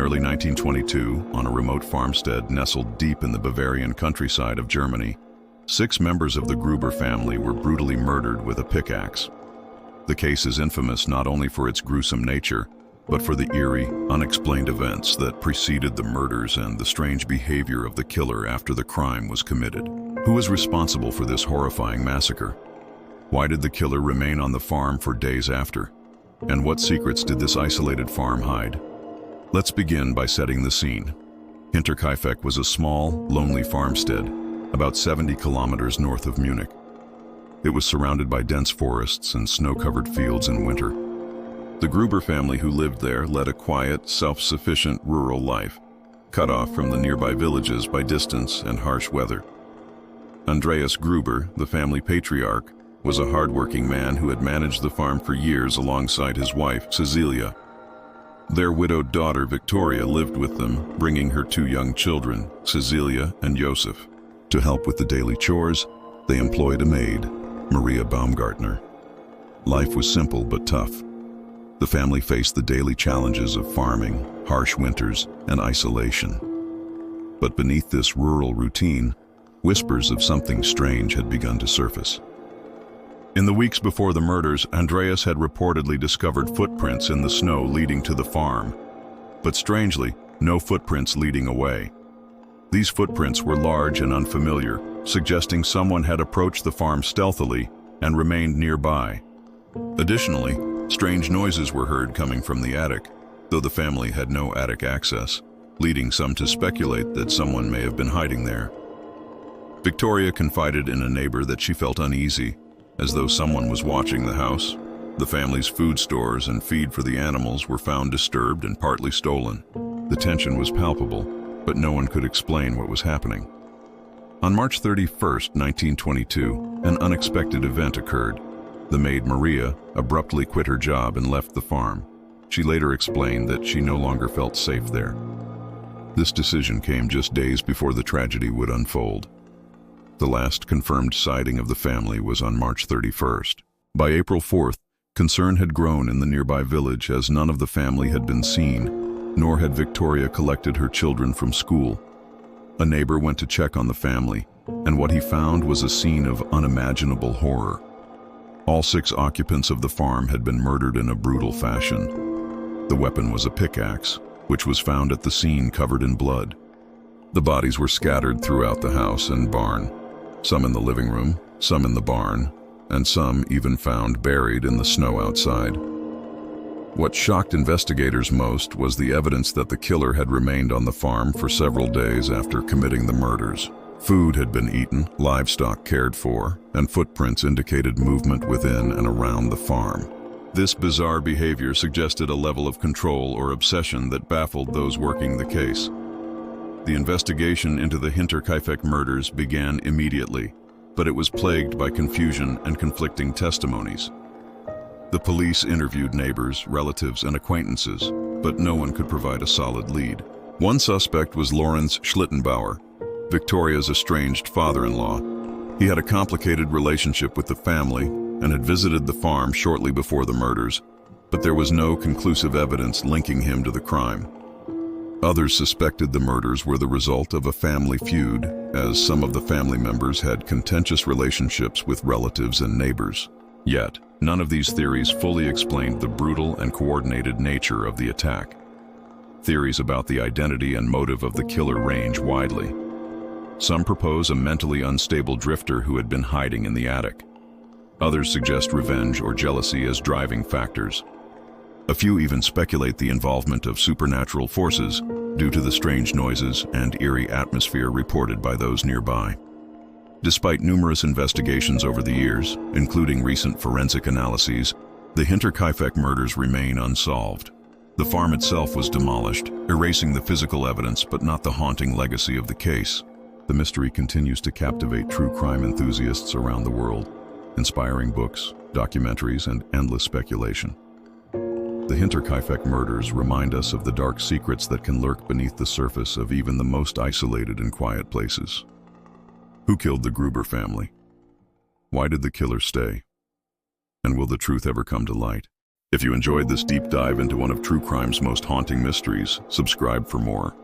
early 1922, on a remote farmstead nestled deep in the Bavarian countryside of Germany, 6 members of the Gruber family were brutally murdered with a pickaxe. The case is infamous not only for its gruesome nature, but for the eerie, unexplained events that preceded the murders and the strange behavior of the killer after the crime was committed. Who is responsible for this horrifying massacre? Why did the killer remain on the farm for days after? And what secrets did this isolated farm hide? Let's begin by setting the scene. Hinterkaifeck was a small, lonely farmstead, about 70 kilometers north of Munich. It was surrounded by dense forests and snow-covered fields in winter. The Gruber family who lived there led a quiet, self-sufficient rural life, cut off from the nearby villages by distance and harsh weather. Andreas Gruber, the family patriarch, was a hard-working man who had managed the farm for years alongside his wife, Cecilia. Their widowed daughter, Victoria, lived with them, bringing her 2 young children, Cecilia and Joseph. To help with the daily chores, they employed a maid, Maria Baumgartner. Life was simple but tough. The family faced the daily challenges of farming, harsh winters, and isolation. But beneath this rural routine, whispers of something strange had begun to surface. In the weeks before the murders, Andreas had reportedly discovered footprints in the snow leading to the farm. But strangely, no footprints leading away. These footprints were large and unfamiliar, suggesting someone had approached the farm stealthily and remained nearby. Additionally, strange noises were heard coming from the attic, though the family had no attic access, leading some to speculate that someone may have been hiding there. Victoria confided in a neighbor that she felt uneasy, as though someone was watching the house. The family's food stores and feed for the animals were found disturbed and partly stolen. The tension was palpable, but no one could explain what was happening. On March 31st, 1922, an unexpected event occurred. The maid Maria abruptly quit her job and left the farm. She later explained that she no longer felt safe there. This decision came just days before the tragedy would unfold. The last confirmed sighting of the family was on March 31st. By April 4th, concern had grown in the nearby village as none of the family had been seen, nor had Victoria collected her children from school. A neighbor went to check on the family, and what he found was a scene of unimaginable horror. All 6 occupants of the farm had been murdered in a brutal fashion. The weapon was a pickaxe, which was found at the scene covered in blood. The bodies were scattered throughout the house and barn, some in the living room, some in the barn, and some even found buried in the snow outside. What shocked investigators most was the evidence that the killer had remained on the farm for several days after committing the murders. Food had been eaten, livestock cared for, and footprints indicated movement within and around the farm. This bizarre behavior suggested a level of control or obsession that baffled those working the case. The investigation into the Hinterkaifeck murders began immediately, but it was plagued by confusion and conflicting testimonies. The police interviewed neighbors, relatives, and acquaintances, but no one could provide a solid lead. One suspect was Lorenz Schlittenbauer, Victoria's estranged father-in-law. He had a complicated relationship with the family and had visited the farm shortly before the murders, but there was no conclusive evidence linking him to the crime. Others suspected the murders were the result of a family feud, as some of the family members had contentious relationships with relatives and neighbors. Yet, none of these theories fully explained the brutal and coordinated nature of the attack. Theories about the identity and motive of the killer range widely. Some propose a mentally unstable drifter who had been hiding in the attic. Others suggest revenge or jealousy as driving factors. A few even speculate the involvement of supernatural forces due to the strange noises and eerie atmosphere reported by those nearby. Despite numerous investigations over the years, including recent forensic analyses, the Hinterkaifeck murders remain unsolved. The farm itself was demolished, erasing the physical evidence but not the haunting legacy of the case. The mystery continues to captivate true crime enthusiasts around the world, inspiring books, documentaries, and endless speculation. The Hinterkaifeck murders remind us of the dark secrets that can lurk beneath the surface of even the most isolated and quiet places. Who killed the Gruber family? Why did the killer stay? And will the truth ever come to light? If you enjoyed this deep dive into one of true crime's most haunting mysteries, subscribe for more.